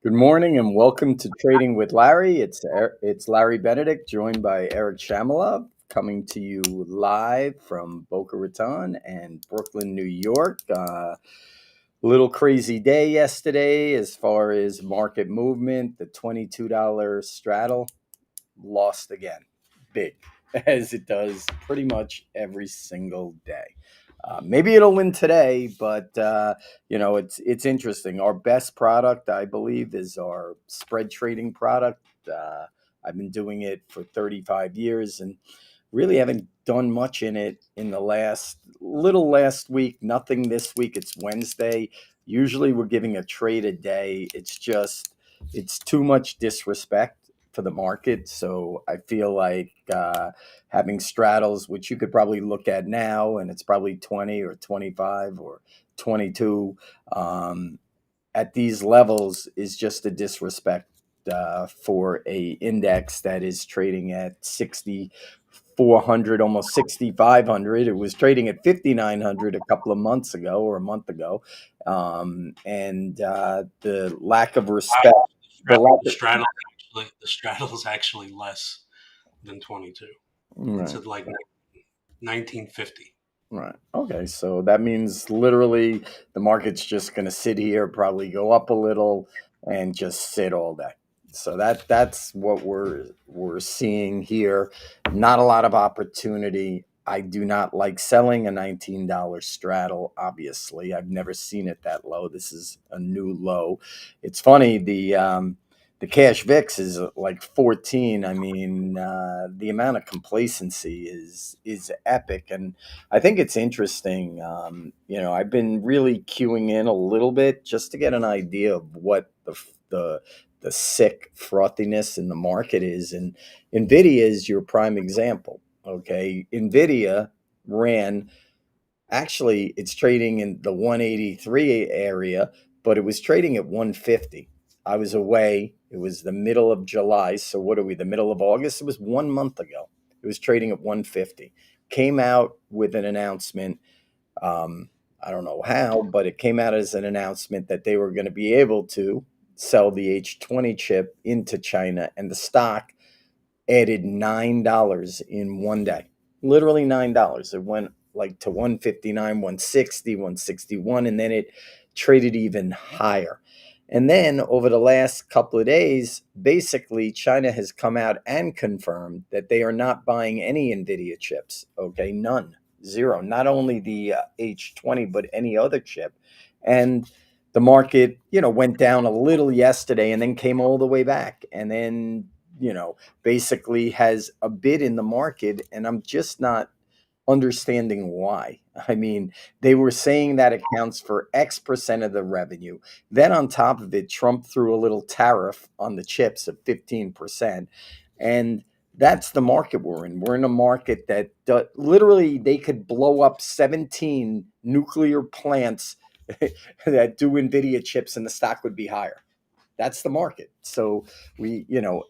Good morning and welcome to Trading with Larry. It's Larry Benedict, joined by Eric Shamalov, coming to you live from Boca Raton and Brooklyn, New York. Little crazy day yesterday as far as market movement. The $22 straddle lost again, big, as it does pretty much every single day. Maybe it'll win today, but it's interesting. Our best product, I believe, is our spread trading product. I've been doing it for 35 years and really haven't done much in it in the last week. Nothing this week. It's Wednesday. Usually we're giving a trade a day. It's too much disrespect for the market. So I feel like having straddles, which you could probably look at now, and it's probably 20 or 25 or 22 at these levels, is just a disrespect for a index that is trading at 6,400, almost 6,500. It was trading at 5,900 a couple of months ago or a month ago. The lack of respect, the lack The of, straddle is actually less than 22. It's right. at like 1950. Right. Okay. So that means literally the market's just going to sit here, probably go up a little, and just sit all day. So that's what we're seeing here. Not a lot of opportunity. I do not like selling a $19 straddle. Obviously, I've never seen it that low. This is a new low. It's funny. The cash VIX is like 14. I mean, the amount of complacency is epic, and I think it's interesting. I've been really queuing in a little bit just to get an idea of what the sick frothiness in the market is, and Nvidia is your prime example. Okay, Nvidia ran. Actually, it's trading in the 183 area, but it was trading at 150. I was away. It was the middle of July. So what are we, the middle of August? It was 1 month ago. It was trading at 150. Came out with an announcement. I don't know how, but it came out as an announcement that they were going to be able to sell the H20 chip into China, and the stock added $9 in one day. Literally $9. It went like to 159, 160, 161, and then it traded even higher. And then over the last couple of days, basically China has come out and confirmed that they are not buying any Nvidia chips. Okay, none, zero. Not only the H20, but any other chip. And the market, went down a little yesterday and then came all the way back. And then, basically has a bid in the market, and I'm just not understanding why. I mean, they were saying that accounts for X percent of the revenue. Then on top of it, Trump threw a little tariff on the chips of 15%. And that's the market we're in. We're in a market that literally they could blow up 17 nuclear plants that do NVIDIA chips and the stock would be higher. That's the market. So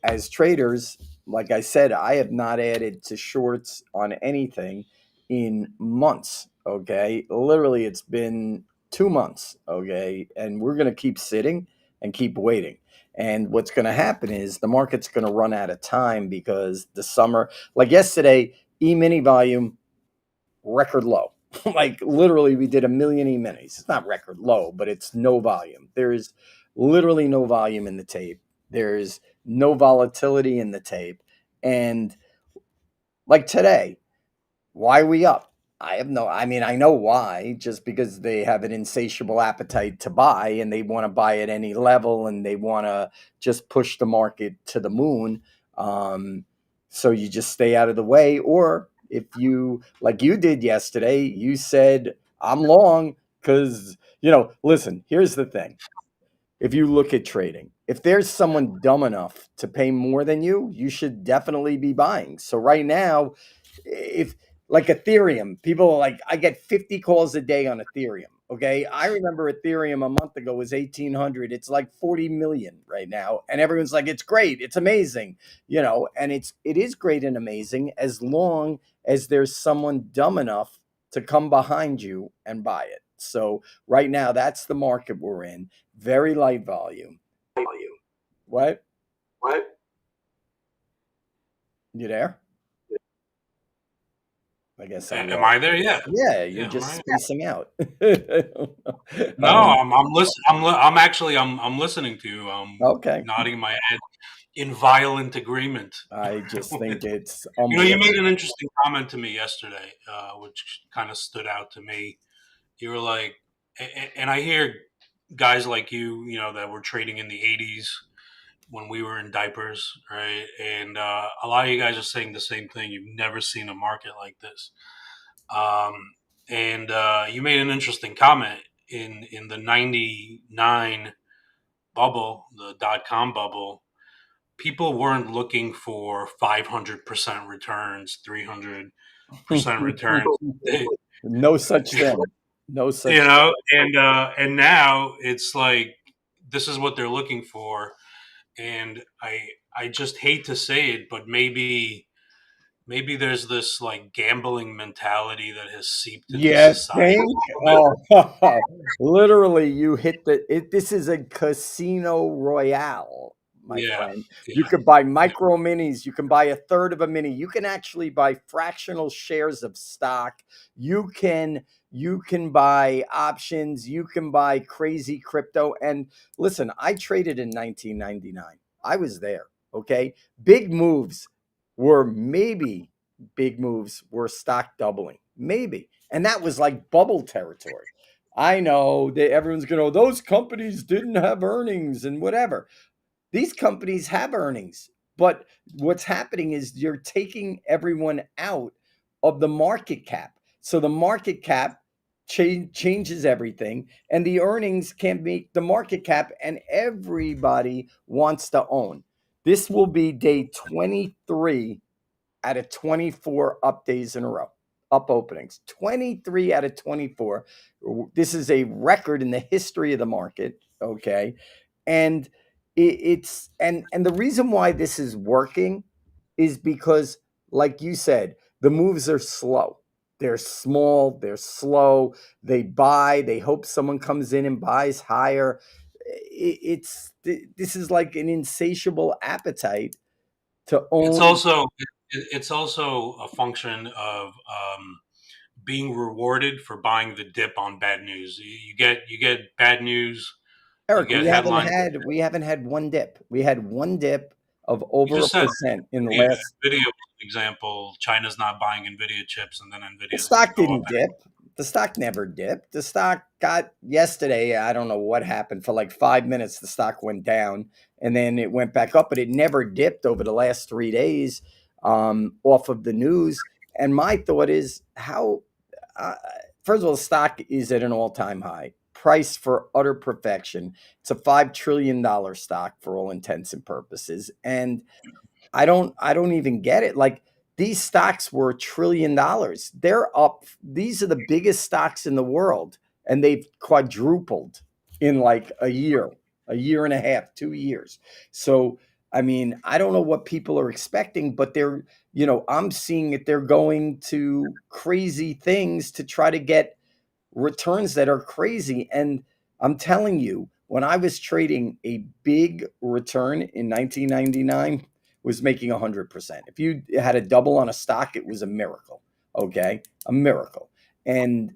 as traders, like I said, I have not added to shorts on anything in months. Okay. Literally, it's been 2 months. Okay. And we're going to keep sitting and keep waiting. And what's going to happen is the market's going to run out of time because the summer, like yesterday, E-mini volume, record low. Like literally, we did a million E-minis. It's not record low, but it's no volume. There's literally no volume in the tape. There's no volatility in the tape. And like today, why are we up? I know why, just because they have an insatiable appetite to buy and they want to buy at any level and they want to just push the market to the moon. So you just stay out of the way. Or if you, like you did yesterday, you said, I'm long because, listen, here's the thing. If you look at trading, if there's someone dumb enough to pay more than you should definitely be buying. So right now, if like Ethereum, people are like, I get 50 calls a day on Ethereum. Okay. I remember Ethereum a month ago was 1,800. It's like 40 million right now. And everyone's like, it's great. It's amazing. And it is great and amazing as long as there's someone dumb enough to come behind you and buy it. So right now, that's the market we're in. Very light volume. What? What? You there? I guess I Am lost. I there? Yeah. Yeah, you're Yeah, I'm just right. spacing out. No, I'm listening to you. I'm Okay. nodding my head in violent agreement. I just think it's You unbelievable. made an interesting comment to me yesterday, which kind of stood out to me. You were like, and I hear guys like you, that were trading in the '80s when we were in diapers, right? And a lot of you guys are saying the same thing. You've never seen a market like this. Um, and you made an interesting comment in the '99 bubble, the .com bubble. People weren't looking for 500% returns, 300% returns. They, No such thing. No such thing. and now it's like this is what they're looking for, and I just hate to say it, but maybe there's this like gambling mentality that has seeped into You society think? a little Oh, literally, you hit this is a casino royale, my bit. Yeah, friend. You yeah. could buy micro minis. You can buy a third of a mini. You can actually buy fractional shares of stock. You can buy options. You can buy crazy crypto. And listen, I traded in 1999. I was there. Okay, big moves were maybe big moves were stock doubling, maybe. And that was like bubble territory. I know that everyone's going to, oh, those companies didn't have earnings and whatever. These companies have earnings, but what's happening is you're taking everyone out of the market cap. So the market cap changes everything, and the earnings can make the market cap, and everybody wants to own. This will be day 23 out of 24 up days in a row, up openings. 23 out of 24. This is a record in the history of the market. Okay. And it's the reason why this is working is because, like you said, the moves are slow. They're small, they're slow. They buy, they hope someone comes in and buys higher. This is like an insatiable appetite to It's own. also it's also a function of being rewarded for buying the dip on bad news. You get bad news, you Eric, get we haven't headlines. had we haven't had one dip. We had one dip of You over a just said percent in the Nvidia, last. Nvidia was an example. China's not buying Nvidia chips, and then The Nvidia is going to stock go up. didn't dip. The stock never dipped. The stock got yesterday. I don't know what happened for like 5 minutes. The stock went down and then it went back up, but it never dipped over the last 3 days off of the news. And my thought is how. Uh, First of all, the stock is at an all-time high. Price for utter perfection. It's a $5 trillion stock for all intents and purposes, and I don't even get it. Like these stocks were $1 trillion. They're up. These are the biggest stocks in the world, and they've quadrupled in like a year and a half, 2 years. So I mean, I don't know what people are expecting, but I'm seeing that they're going to crazy things to try to get returns that are crazy. And I'm telling you, when I was trading, a big return in 1999 was making 100%. If you had a double on a stock, it was a miracle. Okay, a miracle. And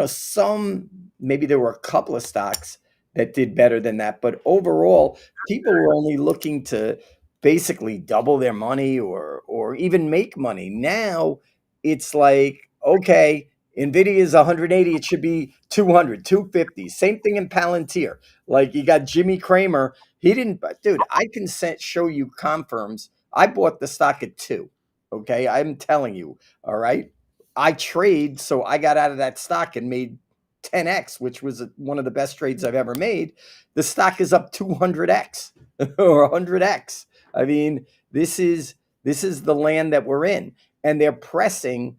some, maybe there were a couple of stocks that did better than that, but overall, people were only looking to basically double their money or even make money. Now it's like, okay, Nvidia is 180. It should be 200, 250. Same thing in Palantir. Like you got Jimmy Cramer. He didn't, but dude, I can show you confirms. I bought the stock at 2. Okay. I'm telling you. All right. I trade. So I got out of that stock and made 10x, which was one of the best trades I've ever made. The stock is up 200x or 100x. I mean, this is the land that we're in, and they're pressing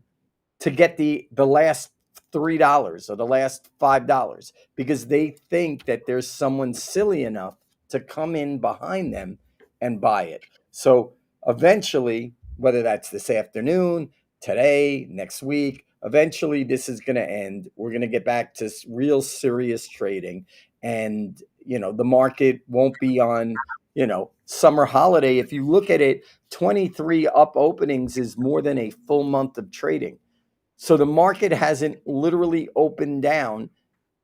to get the last $3 or the last $5 because they think that there's someone silly enough to come in behind them and buy it. So eventually, whether that's this afternoon, today, next week, eventually this is going to end. We're going to get back to real serious trading, and the market won't be on Summer holiday, if you look at it, 23 up openings is more than a full month of trading. So the market hasn't literally opened down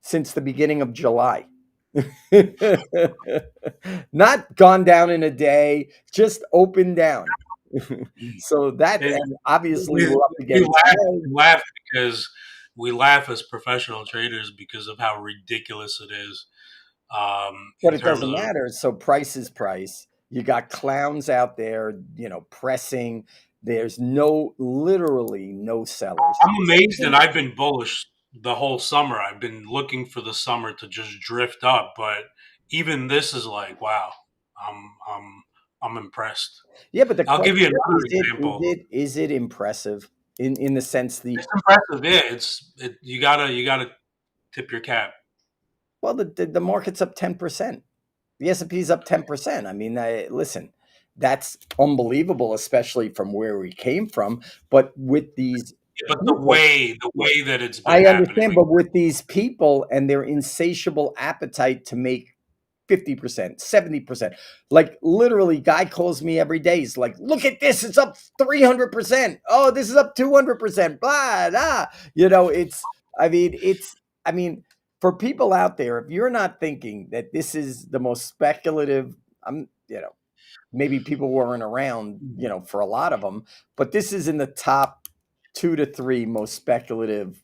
since the beginning of July. Not gone down in a day, just opened down. So that, And and obviously we, we're up we against laugh, May, we laugh because we laugh as professional traders because of how ridiculous it is but in it terms doesn't of. matter. So price is price. You got clowns out there, pressing. There's literally no sellers. I'm amazed, and I've been bullish the whole summer. I've been looking for the summer to just drift up, but even this is like, wow, I'm I'm I'm impressed. Yeah, but the I'll give question you is another it is example. it is it impressive in the sense the It's impressive, yeah. You gotta tip your cap. well the market's up 10%. The S&P is up 10%. I mean, listen, that's unbelievable, especially from where we came from. But with these But people, the way that it's been I happening, understand, like but with these people and their insatiable appetite to make 50%, 70%, like literally, guy calls me every day. He's like, look at this, it's up 300%. Oh, this is up 200%, blah, blah. I mean, for people out there, if you're not thinking that this is the most speculative, maybe people weren't around, for a lot of them, but this is in the top 2 to 3 most speculative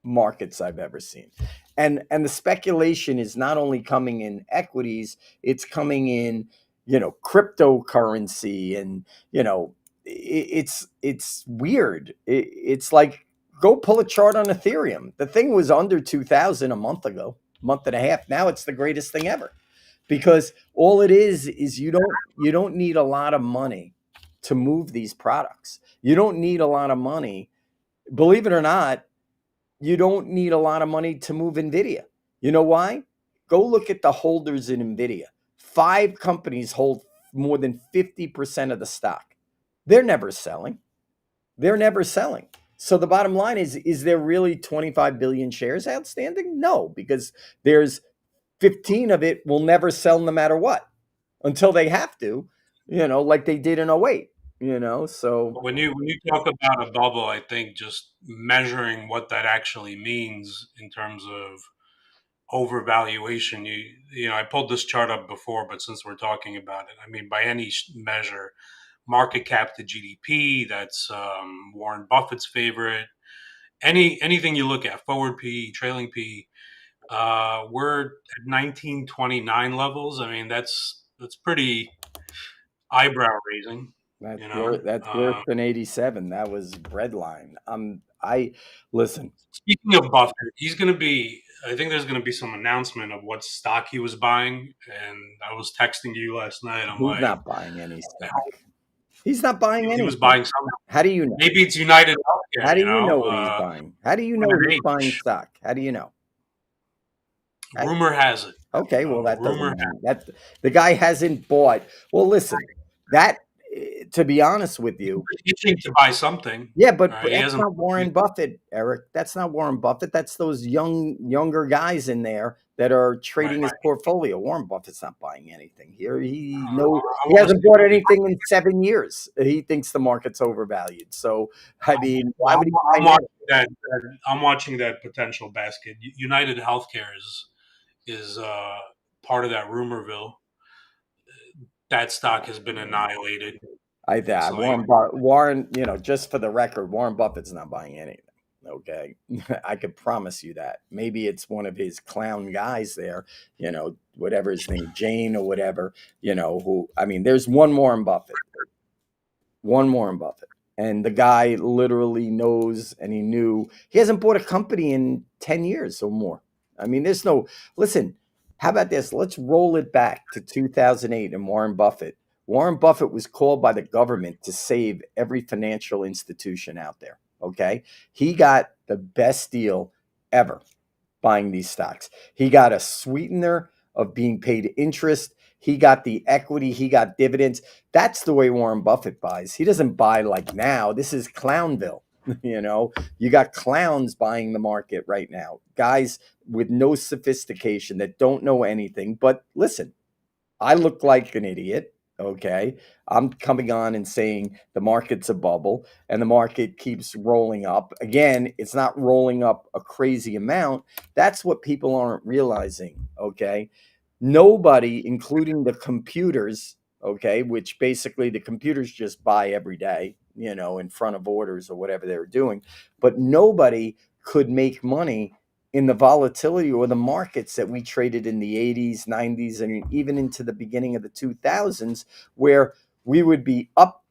markets I've ever seen. And the speculation is not only coming in equities, it's coming in, cryptocurrency and, it's weird. It's like go pull a chart on Ethereum. The thing was under 2000 a month ago, month and a half. Now it's the greatest thing ever because all it is you don't need a lot of money to move these products. You don't need a lot of money. Believe it or not, you don't need a lot of money to move Nvidia. You know why? Go look at the holders in Nvidia. 5 companies hold more than 50% of the stock. They're never selling. They're never selling. So the bottom line is there really 25 billion shares outstanding? No, because there's 15 of it will never sell no matter what until they have to, like they did in '08, so when you talk about a bubble, I think just measuring what that actually means in terms of overvaluation. I pulled this chart up before, but since we're talking about it, I mean, by any measure, market cap to GDP, that's Warren Buffett's favorite. Anything you look at, forward P, trailing P, we're at 1929 levels. I mean, that's pretty eyebrow raising. that's You worse. know, That's worse than '87. That was breadline. I listen. speaking of Buffett, he's going to be. I think there's going to be some announcement of what stock he was buying, and I was texting you last night. I'm He's like, not buying any stock. He's not buying he was anything. buying some. How do you know? Maybe it's United How Healthcare. do you know what he's buying? How do you know he's buying NIH. stock? How do you know? Rumor has it. Okay, well that doesn't Rumor has mean that the guy hasn't bought. Well, listen, that to be honest with you, it. Itching to buy something. yeah, but He that's hasn't. not Warren Buffett, Eric. That's not Warren Buffett. That's those younger guys in there that are Right. trading his portfolio. Warren Buffett's not buying anything here. I He want to hasn't see bought what he. anything in 7 years. He thinks the market's overvalued. So I mean, why Well, would he buy I'm now? watching I'm watching that potential basket. United Healthcare is part of that rumorville. That stock has been annihilated. It's like Warren, just for the record, Warren Buffett's not buying anything. Okay. I could promise you that. Maybe it's one of his clown guys there, whatever his name, Jane or whatever, who, I mean, there's one Warren Buffett, one Warren Buffett. And the guy literally knows and he knew he hasn't bought a company in 10 years or more. I mean, listen, how about this? Let's roll it back to 2008 and Warren Buffett. Warren Buffett was called by the government to save every financial institution out there. Okay. He got the best deal ever buying these stocks. He got a sweetener of being paid interest. He got the equity. He got dividends. That's the way Warren Buffett buys. He doesn't buy like now. This is Clownville. You got clowns buying the market right now. Guys with no sophistication that don't know anything. But listen, I look like an idiot. Okay. I'm coming on and saying the market's a bubble and the market keeps rolling up. Again, it's not rolling up a crazy amount. That's what people aren't realizing. Okay. Nobody, including the computers, okay, which basically the computers just buy every day, in front of orders or whatever they were doing, but nobody could make money in the volatility or the markets that we traded in the 80s, 90s, and even into the beginning of the 2000s, where we would be up.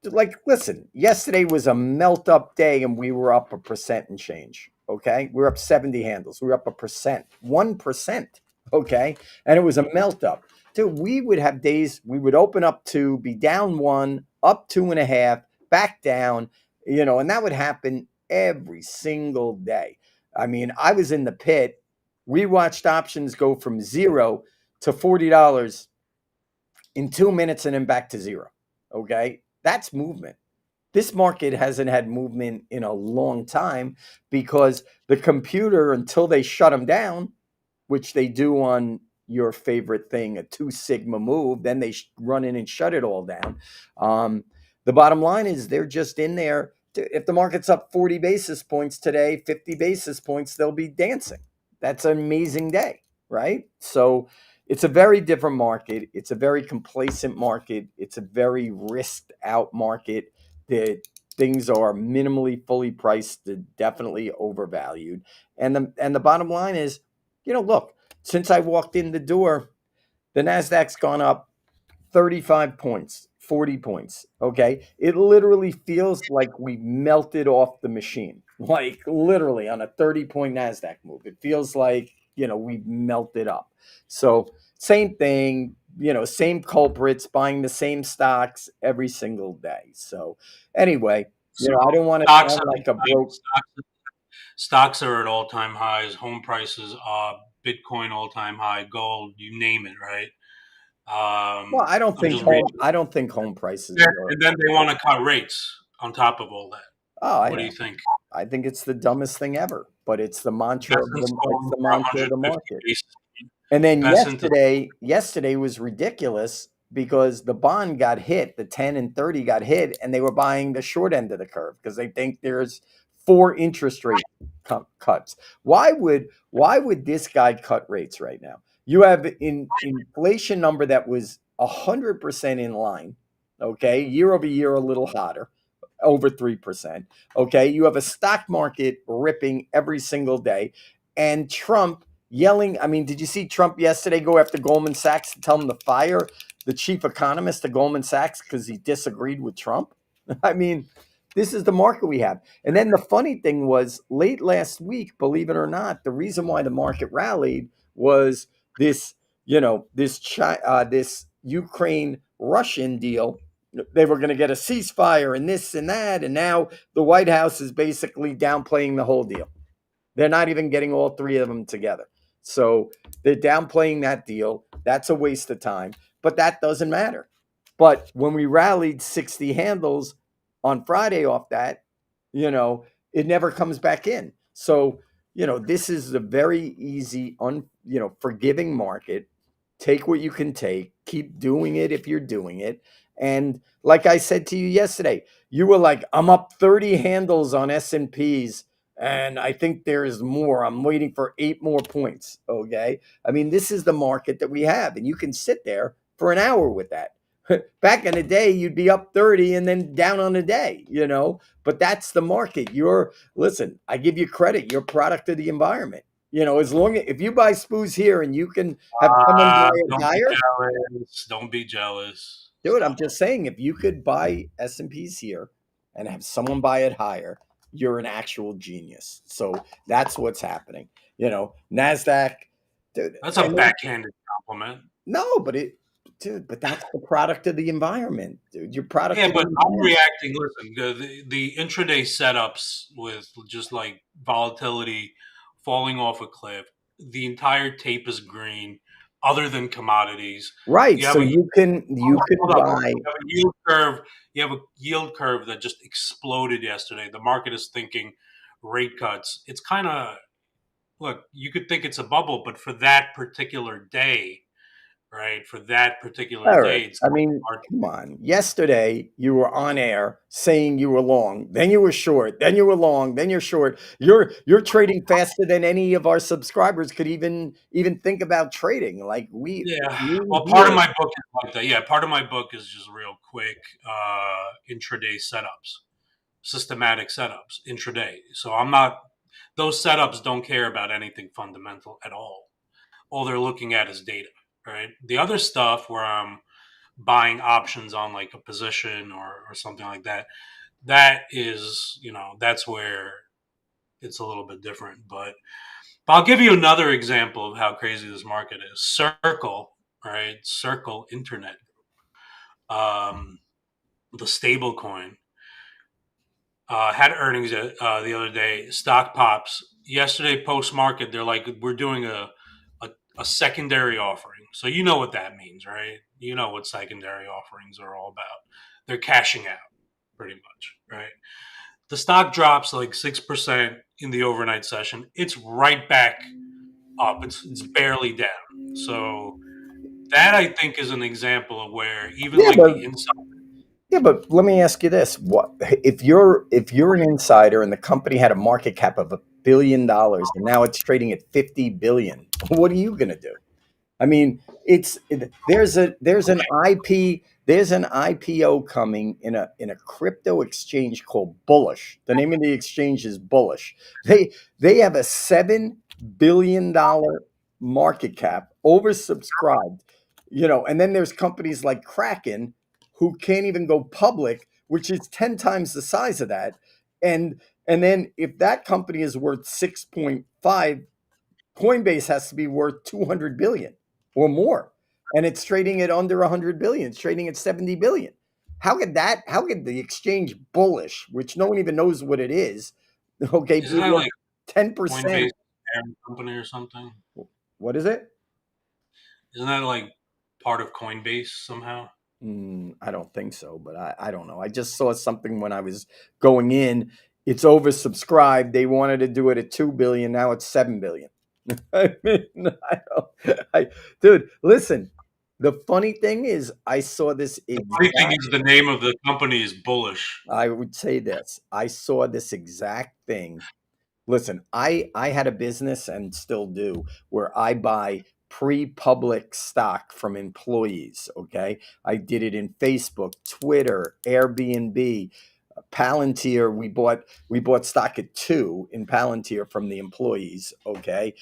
Like, listen, yesterday was a melt up day and we were up 1% and change. Okay. We were up 70 handles. We were up 1%, 1%. Okay. And it was a melt up. Dude, we would have days we would open up two, be down one, up two and a half, back down, and that would happen every single day. I mean, I was in the pit. We watched options go from zero to $40 in 2 minutes and then back to zero. Okay. That's movement. This market hasn't had movement in a long time because the computer, until they shut them down, which they do on your favorite thing, a two sigma move, then they run in and shut it all down. The bottom line is they're just in there. If the market's up 40 basis points today, 50 basis points, they'll be dancing. That's an amazing day, right? So it's a very different market. It's a very complacent market. It's a very risked out market. The things are minimally fully priced, definitely overvalued. And the bottom line is, look, since I walked in the door, the Nasdaq's gone up 35 points, 40 points. Okay. It literally feels like we melted off the machine, like literally on a 30-point NASDAQ move. It feels like, we melted up. So, same thing, same culprits buying the same stocks every single day. So, anyway, So I don't want to stocks sound like a broke. stocks are at all time highs. Home prices are Bitcoin all time high. Gold, you name it, right? Well, I don't I'm think just reading. home prices are. And then they want to cut rates on top of all that. Oh, I What do you know. think? I think it's the dumbest thing ever, but it's the mantra of Investments it's falling the for mantra of the 150 market. basis. And then Invest into yesterday was ridiculous because the bond got hit, the 10 and 30 got hit, and they were buying the short end of the curve because they think there's four interest rate cuts. Why would this guy cut rates right now? You have inflation number that was 100% in line, okay, year over year a little hotter, over 3%. Okay. You have a stock market ripping every single day. And Trump yelling. I mean, did you see Trump yesterday go after Goldman Sachs to tell him to fire the chief economist of Goldman Sachs because he disagreed with Trump? I mean, this is the market we have. And then the funny thing was late last week, believe it or not, the reason why the market rallied was this, this Ukraine Russian deal. They were going to get a ceasefire and this and that. And now the White House is basically downplaying the whole deal. They're not even getting all three of them together. So they're downplaying that deal. That's a waste of time, but that doesn't matter. But when we rallied 60 handles on Friday off that, you know, it never comes back in. So, this is a very easy, forgiving market. Take what you can take, keep doing it if you're doing it. And like I said to you yesterday, you were like, I'm up 30 handles on S&Ps and I think there is more. I'm waiting for 8 more points. Okay. I mean, this is the market that we have, and you can sit there for an hour with that. Back in the day, you'd be up 30 and then down on the day, but that's the market. Listen, I give you credit. You're a product of the environment. As long as if you buy spoos here and you can have someone buy it don't be higher, jealous. Don't be jealous. dude, I'm Stop. just saying, if you could buy S&Ps here and have someone buy it higher, you're an actual genius. So that's what's happening. Nasdaq, dude, That's a and then, backhanded compliment. no, but that's the product of the environment, dude. You're product Yeah, of the but I'm environment. reacting. Listen, the intraday setups with just like volatility falling off a cliff. The entire tape is green, other than commodities. Right. You So have a you can hold up. buy. You have a yield curve. You have a yield curve that just exploded yesterday. The market is thinking rate cuts. It's kind of look. You could think it's a bubble, but for that particular day, right? For that particular Eric, day, it's I kind of mean, hard. come on. Yesterday, you were on air saying you were long, then you were short, then you were long, then you're short. You're trading faster than any of our subscribers could even think about trading. Like Yeah. we Well, part of here. my book is like that. Yeah, part of my book is just real quick intraday setups, systematic setups, intraday. So I'm not, those setups don't care about anything fundamental at all. All they're looking at is data, right? The other stuff where I'm buying options on like a position or something like that, that is, that's where it's a little bit different. But I'll give you another example of how crazy this market is. Circle, right? Circle Internet, um, the stable coin, had earnings the other day. Stock pops yesterday post market. They're like, we're doing a secondary offering. So you know what that means, right? You know what secondary offerings are all about. They're cashing out, pretty much, right? The stock drops like 6% in the overnight session. It's right back up. It's barely down. So that I think is an example of where even Yeah, like but the inside. yeah, but let me ask you this: what if you're an insider and the company had a market cap of $1 billion and now it's trading at 50 billion? What are you going to do? I mean, there's an IPO coming in a crypto exchange called Bullish. The name of the exchange is Bullish. They have a $7 billion market cap, oversubscribed. And then there's companies like Kraken who can't even go public, which is 10 times the size of that. And then if that company is worth 6.5, Coinbase has to be worth 200 billion or more, and it's trading at under 100 billion. It's trading at 70 billion. How could the exchange Bullish, which no one even knows what it is, okay, Isn't be that worth like 10%? Coinbase parent company or something? What is it? Isn't that like part of Coinbase somehow? I don't think so, but I don't know. I just saw something when I was going in. It's oversubscribed. They wanted to do it at 2 billion. Now it's 7 billion. I mean, dude, listen. The funny thing is, I saw this The funny thing exact. is the name of the company is Bullish. I would say this. I saw this exact thing. Listen, I had a business and still do where I buy pre-public stock from employees. Okay, I did it in Facebook, Twitter, Airbnb, Palantir. We bought stock at 2 in Palantir from the employees. Okay,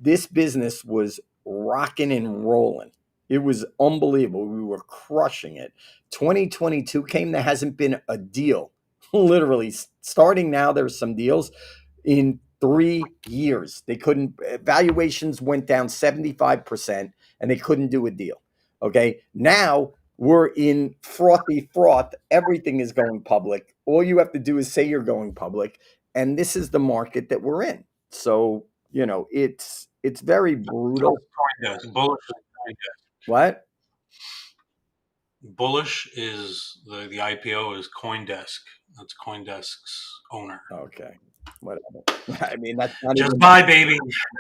this business was rocking and rolling. It was unbelievable. We were crushing it. 2022 came. There hasn't been a deal. Literally, starting now, there's some deals in 3 years. They couldn't, valuations went down 75% and they couldn't do a deal. Okay. Now we're in frothy froth. Everything is going public. All you have to do is say you're going public. And this is the market that we're in. So, it's very So brutal. it's Coindesk. Bullish is Coindesk. What? Bullish is the IPO is Coindesk. That's Coindesk's owner. Okay. Whatever. I mean, that's not Just even, buy, baby.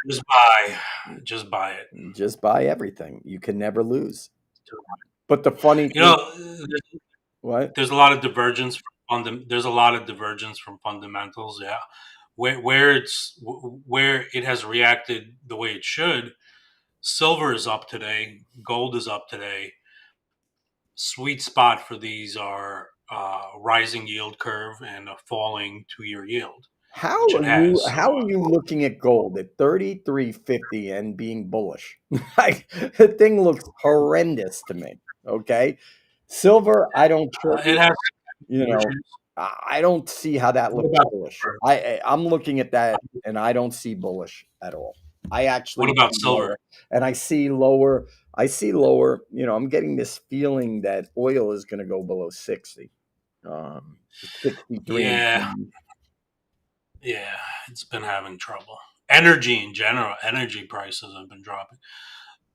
Just buy. Just buy it. just buy everything. You can never lose. But the funny You thing, know, what? there's a lot of divergence from there's a lot of divergence from fundamentals. Yeah, where it has reacted the way it should. Silver is up today. Gold is up today. Sweet spot for these are rising yield curve and a falling 2-year yield, which it has. So How are you looking at gold at 33.50 and being bullish? Like, the thing looks horrendous to me. Okay. Silver, I don't it trade, has you know, issues. I don't see how that What looks about bullish. silver? I'm looking at that and I don't see bullish at all. I What actually about see silver? lower, and I see lower, I'm getting this feeling that oil is going to go below 60. 63 and Yeah, change. yeah, it's been having trouble. Energy in general, energy prices have been dropping.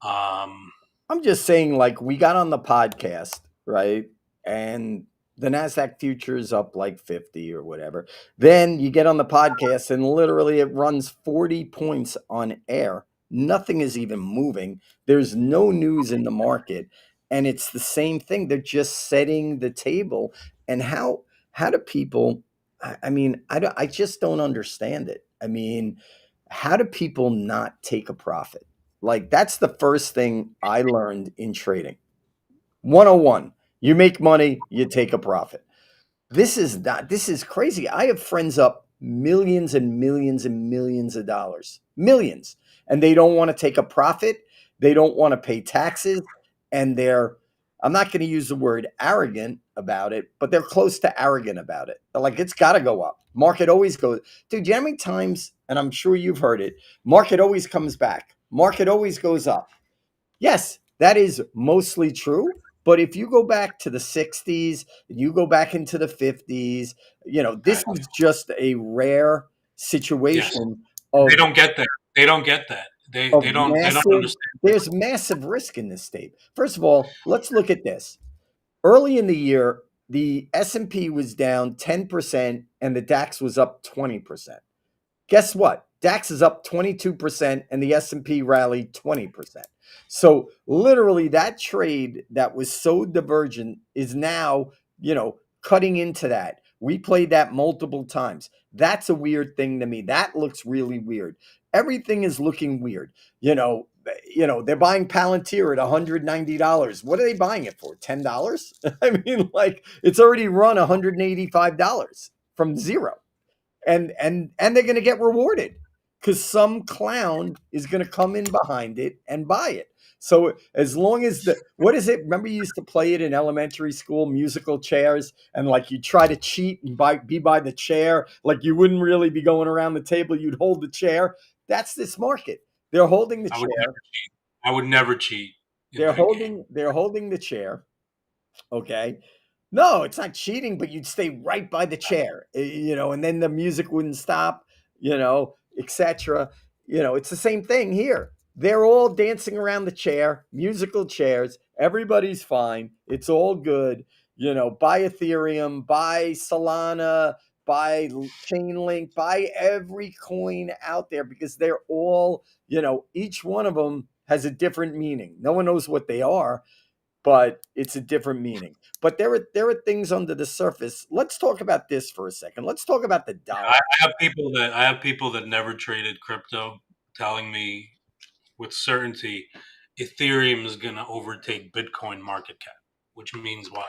Um, I'm just saying, like, we got on the podcast, right? And the NASDAQ future is up like 50 or whatever. Then you get on the podcast and literally it runs 40 points on air. Nothing is even moving. There's no news in the market, and it's the same thing. They're just setting the table. And how do people? I mean, I just don't understand it. I mean, how do people not take a profit? Like that's the first thing I learned in trading. 101. You make money, you take a profit. This is crazy. I have friends up millions and millions and millions of dollars. Millions. And they don't want to take a profit. They don't want to pay taxes. And they're, I'm not going to use the word arrogant about it, but they're close to arrogant about it. They're like, it's got to go up. Market always goes. Dude, do you know how many times, and I'm sure you've heard it, market always comes back. Market always goes up. Yes, that is mostly true. But if you go back to the 60s, you go back into the 50s, this Right. is just a rare Yes. situation They of don't get that. They don't get that. of They don't massive understand. there's massive risk in this state. First of all, let's look at this. Early in the year, the S&P was down 10% and the DAX was up 20%. Guess what? DAX is up 22% and the S&P rallied 20%. So literally that trade that was so divergent is now, cutting into that. We played that multiple times. That's a weird thing to me. That looks really weird. Everything is looking weird. They're buying Palantir at $190. What are they buying it for? $10? I mean, like it's already run $185 from zero, and they're going to get rewarded because some clown is going to come in behind it and buy it. So as long as the what is it? Remember you used to play it in elementary school, musical chairs, and like you try to cheat and be by the chair, like you wouldn't really be going around the table. You'd hold the chair. That's this market. They're holding the I would never chair. cheat. I would never cheat in They're that game. holding. They're holding the chair. Okay. No, it's not cheating, but you'd stay right by the chair, and then the music wouldn't stop, etc. It's the same thing here. They're all dancing around the chair, musical chairs. Everybody's fine. It's all good. Buy Ethereum, buy Solana, buy Chainlink, buy every coin out there because they're all, each one of them has a different meaning. No one knows what they are, but it's a different meaning. But there are things under the surface. Let's talk about this for a second. Let's talk about the dollar. I have people that never traded crypto telling me with certainty Ethereum is going to overtake Bitcoin market cap, which means what?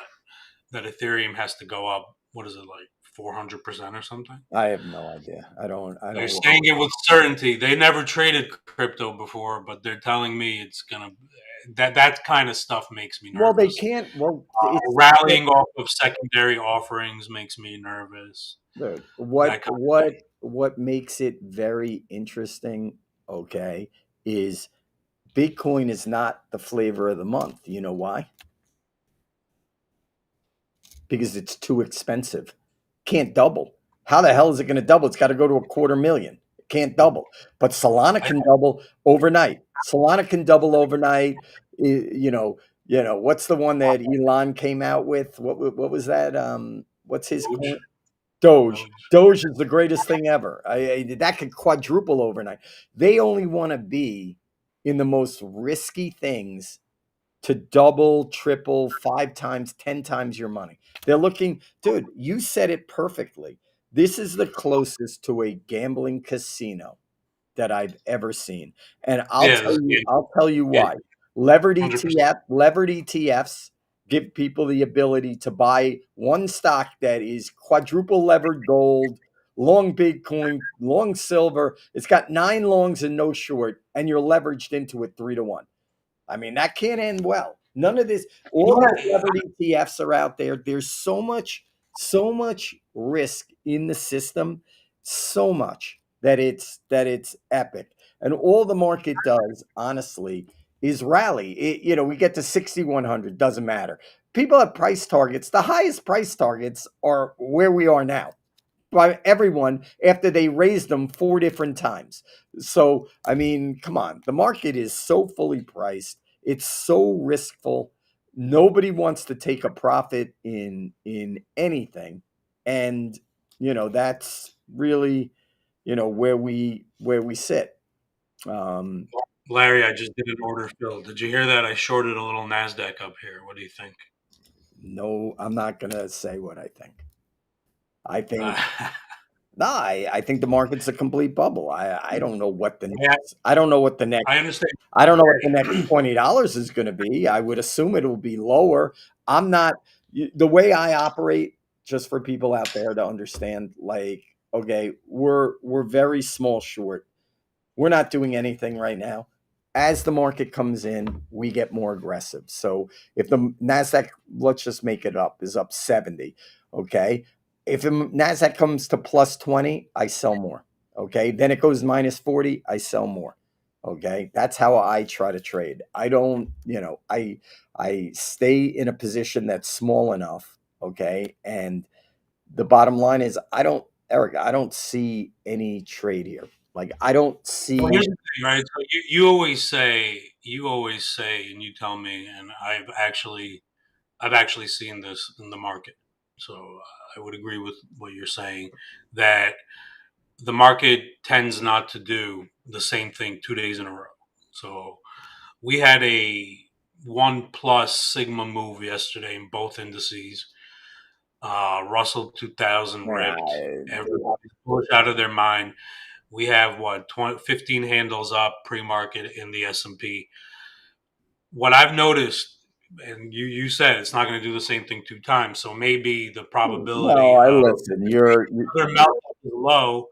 That Ethereum has to go up. What is it like 400% or something? I have no idea. I They're don't know. saying it with certainty. They never traded crypto before, but they're telling me it's gonna. That kind of stuff makes me Well, they nervous. can't. Well, it's Rallying off of secondary offerings makes me nervous. dude, That kind of thing. what makes it very interesting, okay, is Bitcoin is not the flavor of the month. You know why? Because it's too expensive. Can't double. How the hell is it going to double? It's got to go to a quarter million. It can't double. But Solana I, can double overnight. Solana can double overnight. What's the one that Elon came out with? What was that? What's his Doge, coin? Doge. Doge. Doge is the greatest thing ever. That could quadruple overnight. They only want to be in the most risky things to double, triple, 5 times, 10 times your money. They're looking, dude, you said it perfectly. This is the closest to a gambling casino that I've ever seen. And Yeah, this I'll tell you yeah, why. Levered 100%. ETFs give people the ability to buy one stock that is quadruple levered gold, long Bitcoin, long silver. It's got 9 longs and no short, and you're leveraged into it 3 to 1. I mean, that can't end well. None of this, You know all these what? levered ETFs are out there. There's so much risk in the system, so much that it's epic. And all the market does, honestly, is rally. We get to 6,100, doesn't matter. People have price targets. The highest price targets are where we are now by everyone after they raised them 4 different times. So, I mean, come on. The market is so fully priced. It's so riskful. Nobody wants to take a profit in anything. And, that's really, where we sit. Larry, I just did an order fill. Did you hear that? I shorted a little Nasdaq up here. What do you think? No, I'm not gonna say what I think. I think Uh, no, I think the market's a complete bubble. I don't know what the yeah, next, I don't know what the next I understand. I don't know what the next $20 is going to be. I would assume it will be lower. I'm not the way I operate. Just for people out there to understand, like, okay, we're very small short. We're not doing anything right now. As the market comes in, we get more aggressive. So if the Nasdaq, let's just make it up, is up 70, okay? If the Nasdaq comes to plus 20, I sell more. Okay? Then it goes minus 40, I sell more. Okay? That's how I try to trade. I don't, I stay in a position that's small enough, okay? And the bottom line is Eric, I don't see any trade here. Like I don't Well, see here's the thing, right? So you always say, and you tell me, and I've actually seen this in the market. So I would agree with what you're saying that the market tends not to do the same thing 2 days in a row. So we had a 1+ sigma move yesterday in both indices. Russell 2000 ripped. Everybody's bullish out of their mind. We have what 15 handles up pre-market in the S&P. What I've noticed, and you said it's not going to do the same thing 2 times, so maybe the no, probability I of listen. You're another meltdown is low.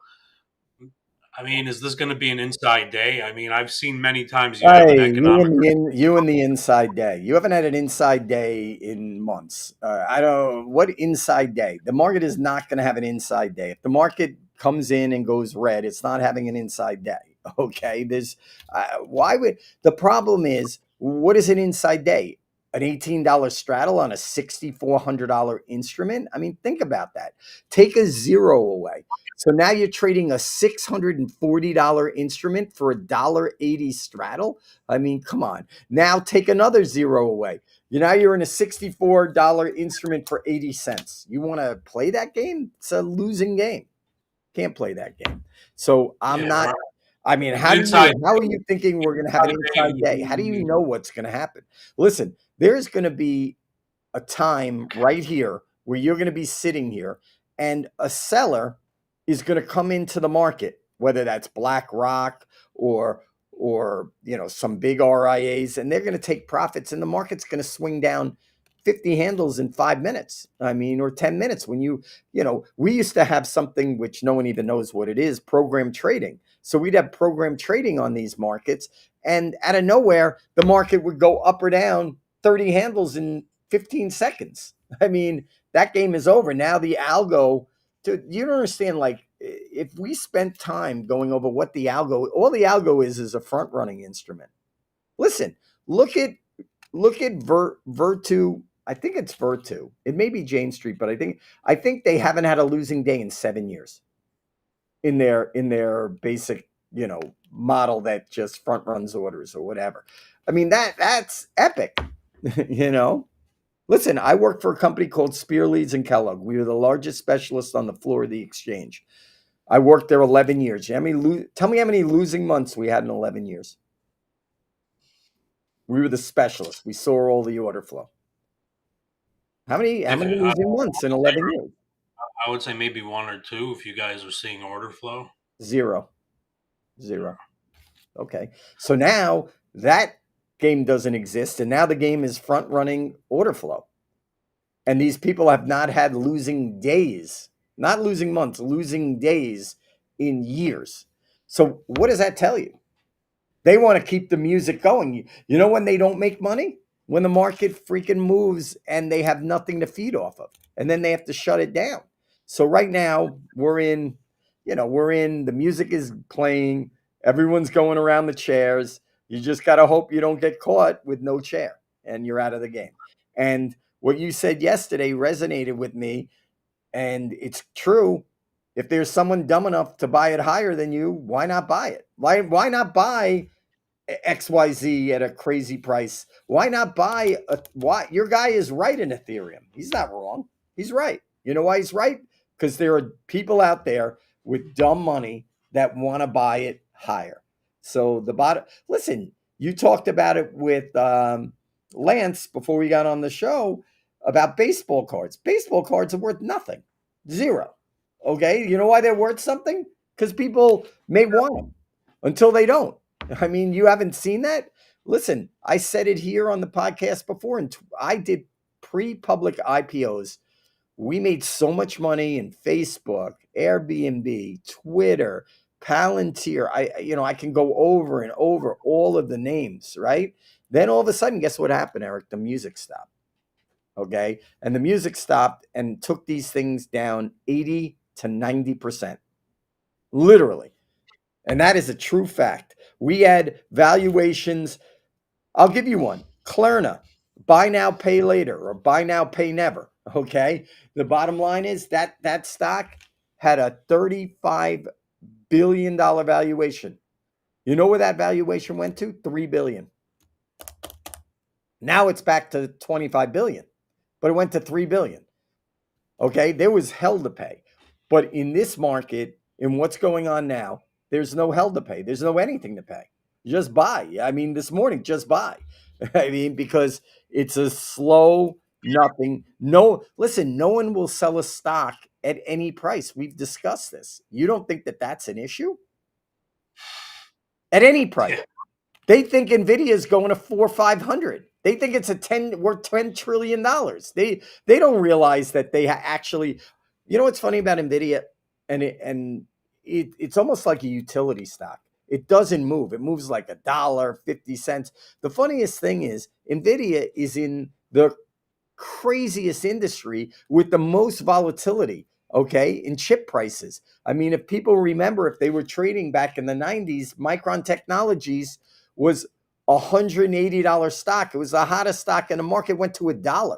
I mean, is this going to be an inside day? I mean, I've seen many times you have an Hey, economic. you and the inside day. You haven't had an inside day in months. I don't. What inside day? The market is not going to have an inside day. If the market comes in and goes red, it's not having an inside day. Okay. There's why would the problem is what is an inside day? An $18 straddle on a $6,400 instrument. I mean, think about that. Take a zero away. So now you're trading a $640 instrument for a $1.80 straddle. I mean, come on. Now take another zero away. Now you're in a $64 instrument for 80 cents. You want to play that game? It's a losing game. Can't play that game. So I'm Yeah, not. right. I mean, An inside how are you thinking we're going to have an day inside would day? How do you be know what's going to happen? Listen, there's going to be a time right here where you're going to be sitting here and a seller is going to come into the market, whether that's BlackRock or some big RIAs, and they're going to take profits, and the market's going to swing down 50 handles in 5 minutes. I mean, or 10 minutes. When we used to have something which no one even knows what it is, program trading. So we'd have program trading on these markets, and out of nowhere, the market would go up or down 30 handles in 15 seconds. I mean, that game is over. Now the algo, dude, you don't understand. Like, if we spent time going over what all the algo is a front running instrument. Listen, look at Virtu. I think it's Virtu. It may be Jane Street, but I think they haven't had a losing day in 7 years in their basic model that just front runs orders or whatever. I mean that's epic. you know Listen, I work for a company called Spear Leads and Kellogg. We were the largest specialist on the floor of the exchange. I worked there 11 years. Tell me how many losing months we had in 11 years. We were the specialists. We saw all the order flow. How if many losing months in 11 years? I would say maybe one or two if you guys are seeing order flow. Zero. Zero. Okay. So now that game doesn't exist, and now the game is front running order flow. And these people have not had losing days, not losing months, losing days in years. So what does that tell you? They want to keep the music going. You know when they don't make money? When the market freaking moves and they have nothing to feed off of. And then they have to shut it down. So right now we're in the music is playing, everyone's going around the chairs. You just got to hope you don't get caught with no chair and you're out of the game. And what you said yesterday resonated with me, and it's true. If there's someone dumb enough to buy it higher than you, why not buy it? Why not buy XYZ at a crazy price? Why not buy why your guy is right in Ethereum? He's not wrong. He's right. You know why he's right? Because there are people out there with dumb money that want to buy it higher. So the bottom, listen, you talked about it with Lance before we got on the show about baseball cards. Baseball cards are worth nothing, zero. Okay. You know why they're worth something? Because people may want them until they don't. I mean, you haven't seen that? Listen, I said it here on the podcast before, and I did pre public IPOs. We made so much money in Facebook, Airbnb, Twitter, Palantir. I can go over and over all of the names, right? Then all of a sudden, guess what happened, Eric? The music stopped. Okay. And the music stopped and took these things down 80 to 90%, literally. And that is a true fact. We had valuations. I'll give you one. Klarna, buy now, pay later, or buy now, pay never. Okay. The bottom line is that stock had a $35 billion valuation. You know where that valuation went to? 3 billion. Now it's back to 25 billion, but it went to 3 billion. Okay. There was hell to pay. But in this market, in what's going on now, there's no hell to pay. There's no anything to pay. Just buy. I mean, this morning, just buy. I mean, because it's a slow nothing. No, listen, no one will sell a stock at any price. We've discussed this. You don't think that that's an issue? At any price. Yeah. They think Nvidia is going to 400, 500. They think it's worth $10 trillion. They don't realize that they actually, you know what's funny about Nvidia, it's almost like a utility stock. It doesn't move. It moves like $1.50. The funniest thing is Nvidia is in the craziest industry with the most volatility, okay, in chip prices. I mean, if people remember, if they were trading back in the 90s, Micron Technologies was $180 stock. It was the hottest stock in the market, went to $1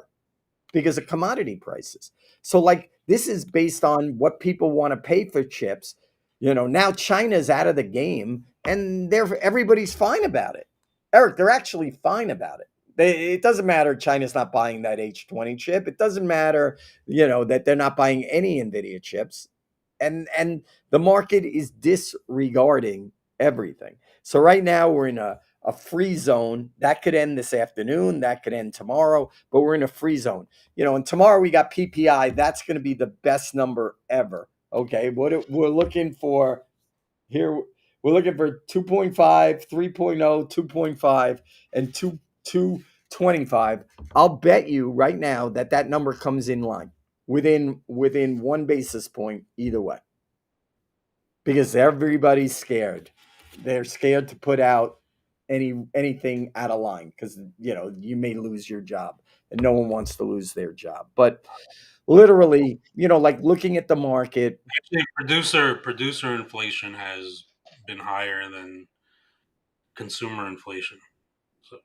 because of commodity prices. So, like, this is based on what people want to pay for chips. Now China's out of the game and everybody's fine about it. Eric, they're actually fine about it. It doesn't matter China's not buying that H20 chip. It doesn't matter, that they're not buying any Nvidia chips. And the market is disregarding everything. So right now we're in a free zone. That could end this afternoon. That could end tomorrow, but we're in a free zone. And tomorrow we got PPI. That's going to be the best number ever. Okay. What we're looking for here, we're looking for 2.5, 3.0, 2.5, and 225. I'll bet you right now that number comes in line within 1 basis point either way, because everybody's scared. They're scared to put out anything out of line because you may lose your job, and no one wants to lose their job. But literally, like looking at the market. Actually, producer inflation has been higher than consumer inflation. So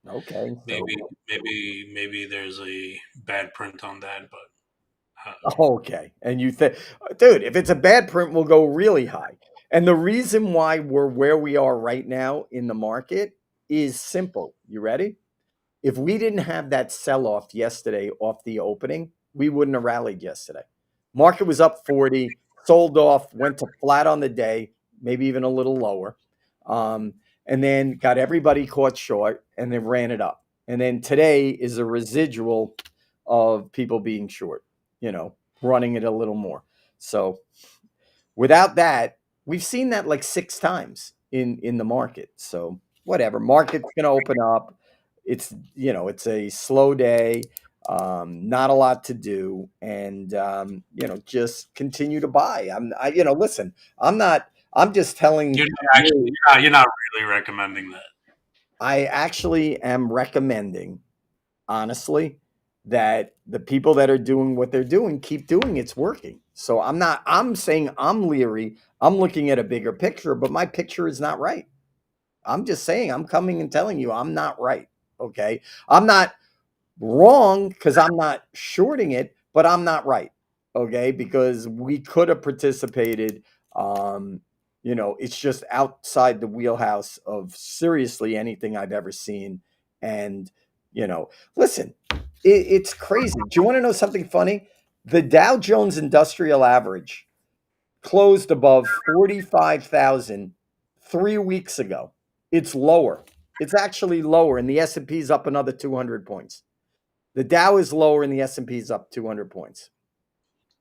Okay, so maybe there's a bad print on that, but okay, and you think, dude, if it's a bad print, we'll go really high. And the reason why we're where we are right now in the market is simple. You ready? If we didn't have that sell off yesterday off the opening, we wouldn't have rallied yesterday. Market was up 40, sold off, went to flat on the day, maybe even a little lower. And then got everybody caught short and then ran it up. And then today is a residual of people being short, running it a little more. So without that, we've seen that like 6 times in the market. So whatever, market's going to open up. It's a slow day, not a lot to do, and just continue to buy. Listen, I'm just telling you. you're not really recommending that. I actually am recommending, honestly, that the people that are doing what they're doing keep doing. It's working. So I'm saying I'm leery. I'm looking at a bigger picture, but my picture is not right. I'm just saying, I'm coming and telling you I'm not right. Okay. I'm not wrong because I'm not shorting it, but I'm not right. Okay. Because we could have participated. It's just outside the wheelhouse of seriously anything I've ever seen. And, listen, it's crazy. Do you want to know something funny? The Dow Jones Industrial Average closed above 45,000 3 weeks ago. It's lower. It's actually lower, and the S&P is up another 200 points. The Dow is lower, and the S&P is up 200 points.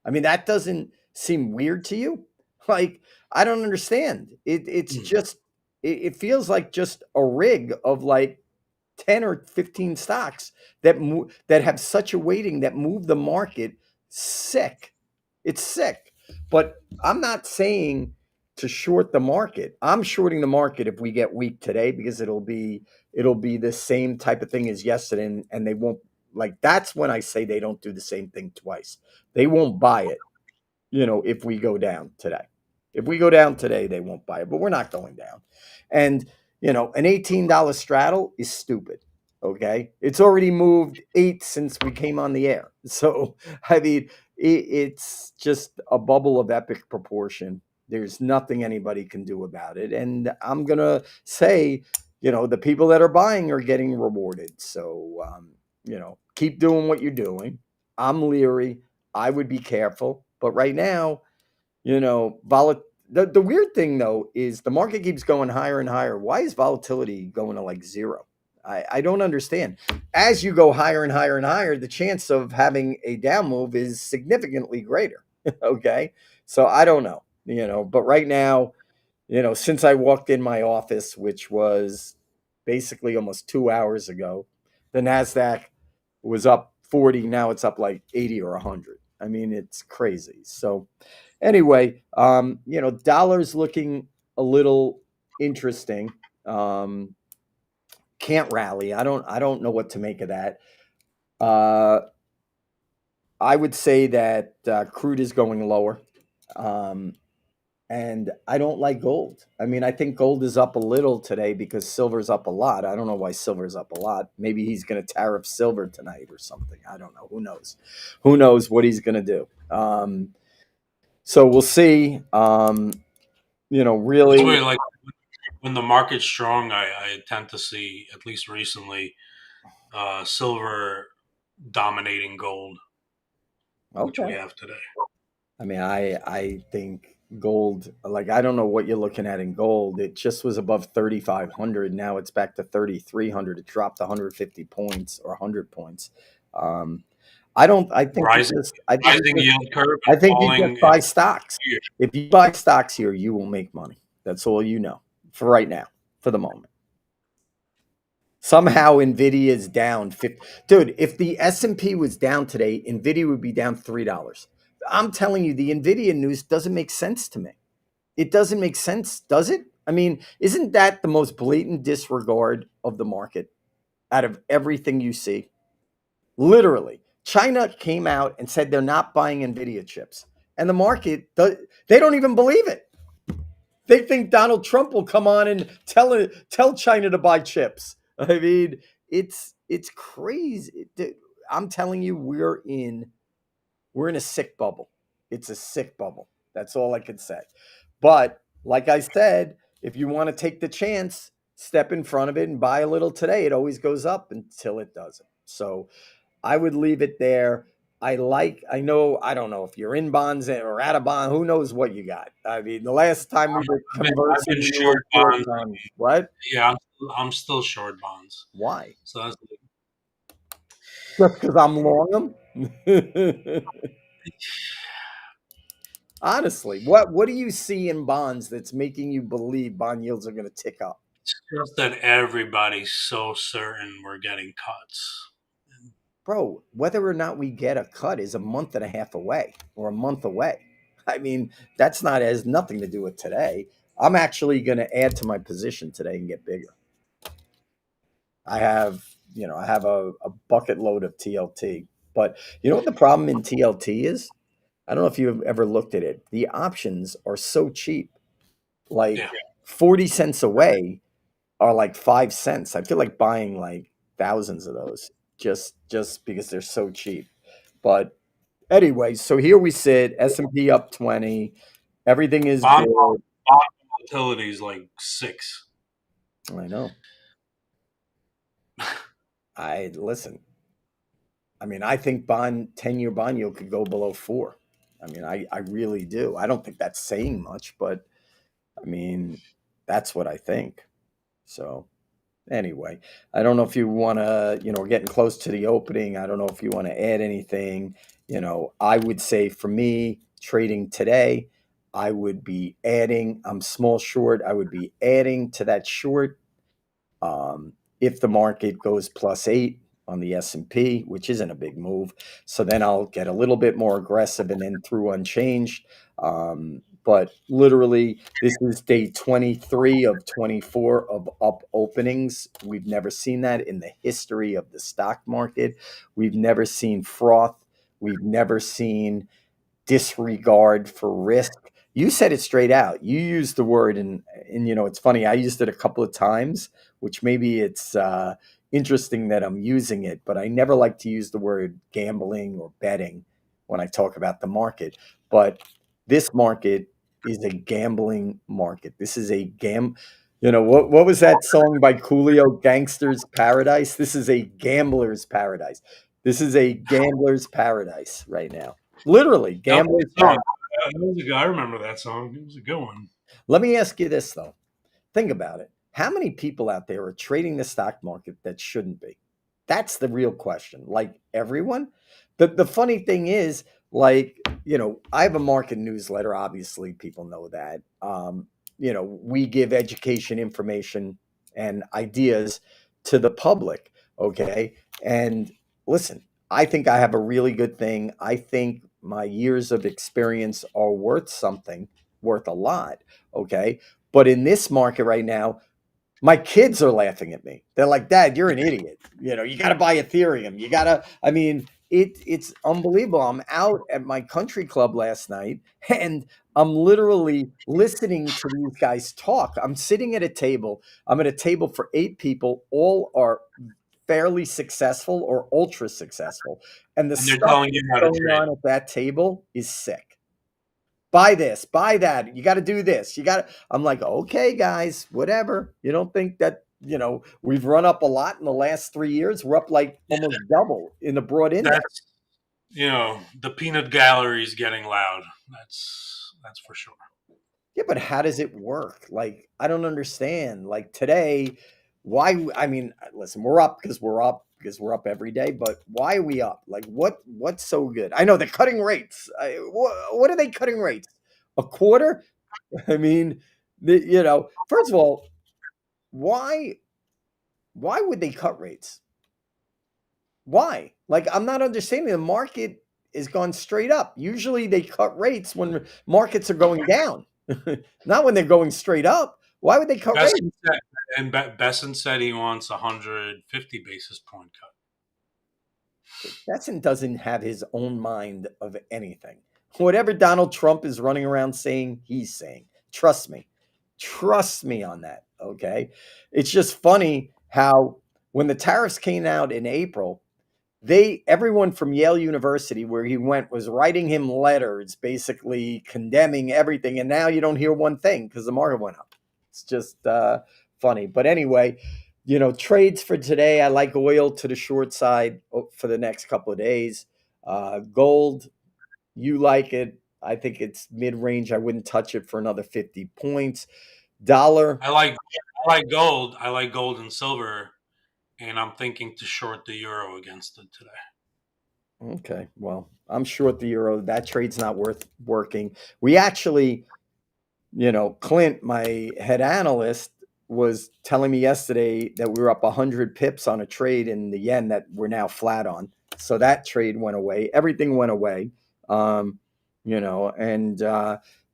I mean, that doesn't seem weird to you? Like, I don't understand. It's Hmm. just, it feels like just a rig of like 10 or 15 stocks that have such a weighting that move the market sick. It's sick. But I'm not saying to short the market. I'm shorting the market if we get weak today because it'll be the same type of thing as yesterday, and they won't, like, that's when I say they don't do the same thing twice. They won't buy it, if we go down today. If we go down today, they won't buy it, but we're not going down. And, an $18 straddle is stupid. Okay. It's already moved eight since we came on the air. So, I mean, it's just a bubble of epic proportion. There's nothing anybody can do about it. And I'm going to say, the people that are buying are getting rewarded. So, keep doing what you're doing. I'm leery. I would be careful. But right now, the weird thing though is the market keeps going higher and higher. Why is volatility going to like zero? I don't understand. As you go higher and higher and higher, the chance of having a down move is significantly greater. Okay. So I don't know, but right now, since I walked in my office, which was basically almost 2 hours ago, the NASDAQ was up 40. Now it's up like 80 or 100. I mean, it's crazy. So, anyway, dollar's looking a little interesting. Um, can't rally. I don't know what to make of that. Uh, I would say that crude is going lower. Um, and I don't like gold. I mean, I think gold is up a little today because silver's up a lot. I don't know why silver's up a lot. Maybe he's going to tariff silver tonight or something. I don't know. Who knows? Who knows what he's going to do? So we'll see. That's Really, why, like, when the market's strong, I tend to see, at least recently, silver dominating gold, which we okay. have today. I mean, I think gold. Like, I don't know what you're looking at in gold. It just was above 3,500. Now it's back to 3,300. It dropped 150 points or 100 points. Um, I don't. I think you Rising, just. I think you rising just. yield curve I and think you falling just in buy stocks. fear. If you buy stocks here, you will make money. That's all you know for right now, for the moment. Somehow Nvidia is down 50. Dude, if the S&P was down today, Nvidia would be down $3. I'm telling you, the Nvidia news doesn't make sense to me. It doesn't make sense, does it? I mean, isn't that the most blatant disregard of the market out of everything you see? Literally. China came out and said they're not buying Nvidia chips. And the market, they don't even believe it. They think Donald Trump will come on and tell China to buy chips. I mean, it's crazy. I'm telling you, we're in a sick bubble. It's a sick bubble. That's all I can say. But like I said, if you want to take the chance, step in front of it and buy a little today. It always goes up until it doesn't. So I would leave it there. I don't know if you're in bonds or out of bond. Who knows what you got? I mean, the last time we were I've been conversing, you were short short bonds. bonds. What? Yeah, I'm still short bonds. Why? So that's Just because I'm long them? Honestly, what do you see in bonds that's making you believe bond yields are going to tick up? just that everybody's so certain we're getting cuts. Bro, whether or not we get a cut is a month and a half away or a month away. I mean, that's not has nothing to do with today. I'm actually going to add to my position today and get bigger. I have a bucket load of TLT, but you know what the problem in TLT is? I don't know if you've ever looked at it. The options are so cheap, like Yeah. 40 cents away are like 5 cents. I feel like buying like thousands of those just because they're so cheap. But anyway, so here we sit, S&P up 20. Everything is Bond, good. bond volatility is like 6. I know. I listen. I mean, I think 10-year bond yield could go below 4. I mean, I really do. I don't think that's saying much, but I mean, That's what I think. So anyway, I don't know if you want to, we're getting close to the opening. I don't know if you want to add anything. I would say for me, trading today, I would be adding, I'm small short, I would be adding to that short. If the market goes +8 on the S&P, which isn't a big move, so then I'll get a little bit more aggressive and then through unchanged. But literally, this is day 23 of 24 of up openings. We've never seen that in the history of the stock market. We've never seen froth. We've never seen disregard for risk. You said it straight out. You used the word, and it's funny. I used it a couple of times, which maybe it's interesting that I'm using it, but I never like to use the word gambling or betting when I talk about the market. But this market is a gambling market. This is a gam. What was that song by Coolio? Gangster's Paradise. This is a gambler's paradise. This is a gambler's paradise right now. Literally, That was gambler's a song. paradise. I remember that song. It was a good one. Let me ask you this though. Think about it. How many people out there are trading the stock market that shouldn't be? That's the real question. Like everyone? The funny thing is, like, I have a market newsletter. Obviously, people know that. We give education, information, and ideas to the public. Okay. And listen, I think I have a really good thing. I think my years of experience are worth something, worth a lot. Okay. But in this market right now, my kids are laughing at me. They're like, "Dad, you're an idiot. You got to buy Ethereum. You got to." I mean, it's unbelievable. I'm out at my country club last night, and I'm literally listening to these guys talk. I'm sitting at a table. I'm at a table for 8 people. All are fairly successful or ultra successful, and the And they're stuff telling you that's how to going trade. on at that table is sick. Buy this, buy that. You got to do this. You got to. I'm like, okay, guys, whatever. You don't think that, we've run up a lot in the last 3 years? We're up like Yeah, almost double in the broad index. that's the peanut gallery is getting loud. That's for sure. Yeah, but how does it work? Like, I don't understand. Like today, why? I mean, listen, we're up because we're up every day. But why are we up? Like, what's so good? I know they're cutting rates. What are they cutting rates? A quarter? I mean, first of all, why why would they cut rates? Why? Like, I'm not understanding. The market is gone straight up. Usually they cut rates when markets are going down, not when they're going straight up. Why would they cut rates? Besson said, Besson said he wants 150 basis point cut. Besson doesn't have his own mind of anything. Whatever Donald Trump is running around saying, he's saying. Trust me. Trust me on that. Okay. It's just funny how when the tariffs came out in April, everyone from Yale University, where he went, was writing him letters basically condemning everything. And now you don't hear one thing because the market went up. It's just funny. But anyway, trades for today. I like oil to the short side for the next couple of days. Gold, you like it. I think it's mid range. I wouldn't touch it for another 50 points. Dollar, I like gold and silver, and I'm thinking to short the euro against it today. okay. Well, I'm short the euro. That trade's not worth working. We actually, Clint, my head analyst, was telling me yesterday that we were up 100 pips on a trade in the yen that we're now flat on. So that trade went away. Everything went away. Um, and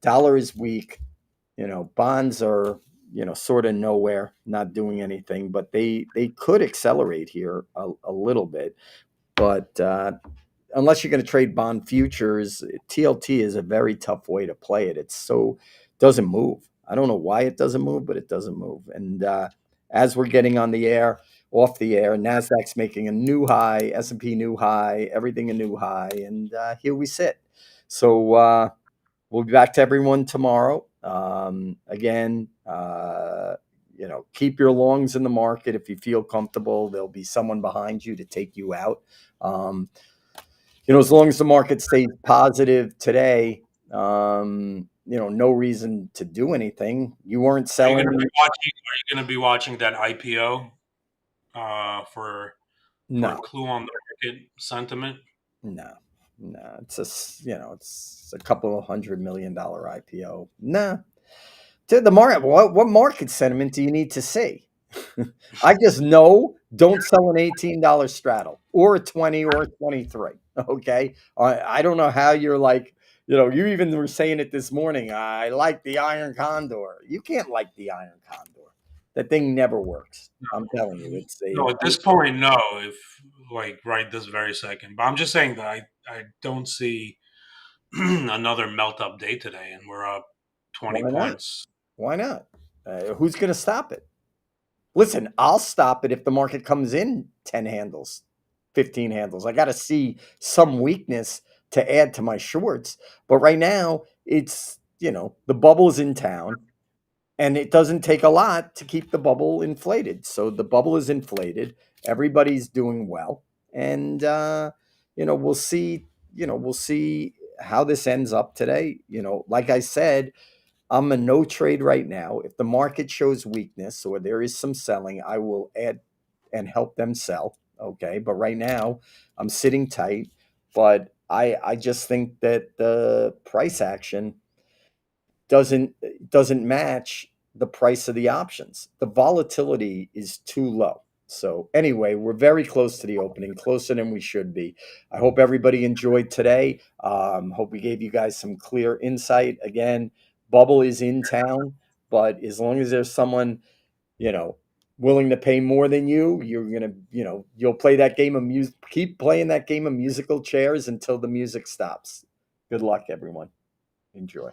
dollar is weak. Bonds are, sort of nowhere, not doing anything, but they could accelerate here a little bit. But unless you're going to trade bond futures, TLT is a very tough way to play it. It's so doesn't move. I don't know why it doesn't move, but it doesn't move. And as we're getting on the air, off the air, Nasdaq's making a new high, S&P new high, everything a new high, and here we sit. So we'll be back to everyone tomorrow. Again, keep your longs in the market if you feel comfortable. There'll be someone behind you to take you out. As long as the market stays positive today, no reason to do anything. You weren't Are you going to be selling. watching? Are you going to be watching that IPO for a No, clue on the market sentiment? no, no. It's just, it's a couple of $100 million IPO. Nah. To the market, what market sentiment do you need to see? I just know don't sell an $18 straddle or a 20 or a 23. Okay. I don't know how you're like, you even were saying it this morning. I like the iron condor. You can't like the iron condor. That thing never works. I'm telling you, it's a, No, at this point, no. If like right this very second, but I'm just saying that I don't see another melt up day today, and we're up 20 why not? points. Why not? Who's going to stop it? Listen, I'll stop it if the market comes in 10 handles, 15 handles. I got to see some weakness to add to my shorts. But right now, it's, the bubble's in town and it doesn't take a lot to keep the bubble inflated. So the bubble is inflated. Everybody's doing well. And, we'll see, we'll see how this ends up today. Like I said, I'm a no trade right now. If the market shows weakness or there is some selling, I will add and help them sell. Okay. But right now, I'm sitting tight. But I just think that the price action doesn't doesn't match the price of the options. The volatility is too low. So anyway, we're very close to the opening, closer than we should be. I hope everybody enjoyed today. Hope we gave you guys some clear insight. Again, bubble is in town, but as long as there's someone, you know, willing to pay more than you, you're gonna, you'll play that game of music. Keep playing that game of musical chairs until the music stops. Good luck, everyone. Enjoy.